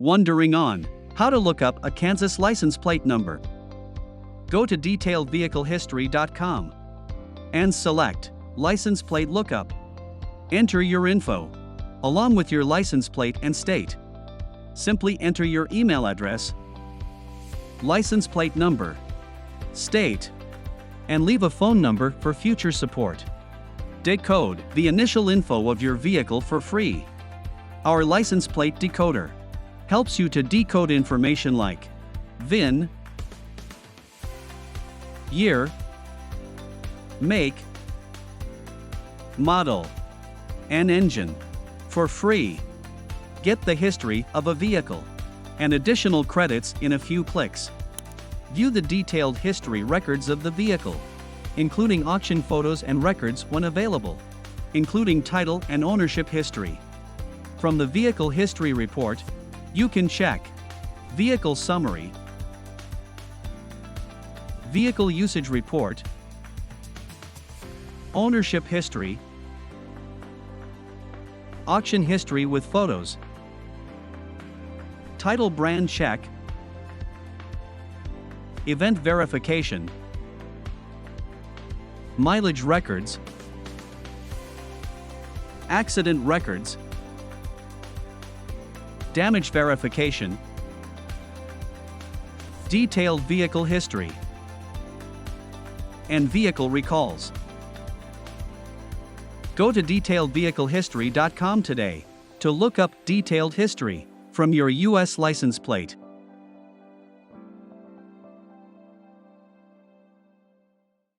Wondering on how to look up a Kansas license plate number? Go to detailedvehiclehistory.com and select License Plate Lookup. Enter your info, along with your license plate and state. Simply enter your email address, license plate number, state, and leave a phone number for future support. Decode the initial info of your vehicle for free. Our license plate decoder helps you to decode information like VIN, year, make, model, and engine for free. Get the history of a vehicle and additional credits in a few clicks. View the detailed history records of the vehicle, including auction photos and records when available, including title and ownership history. From the Vehicle History Report, you can check Vehicle Summary, Vehicle Usage Report, Ownership History, Auction History with photos, Title Brand Check, Event Verification, Mileage Records, Accident Records, Damage Verification, Detailed Vehicle History, and Vehicle Recalls. Go to detailedvehiclehistory.com today to look up detailed history from your U.S. license plate.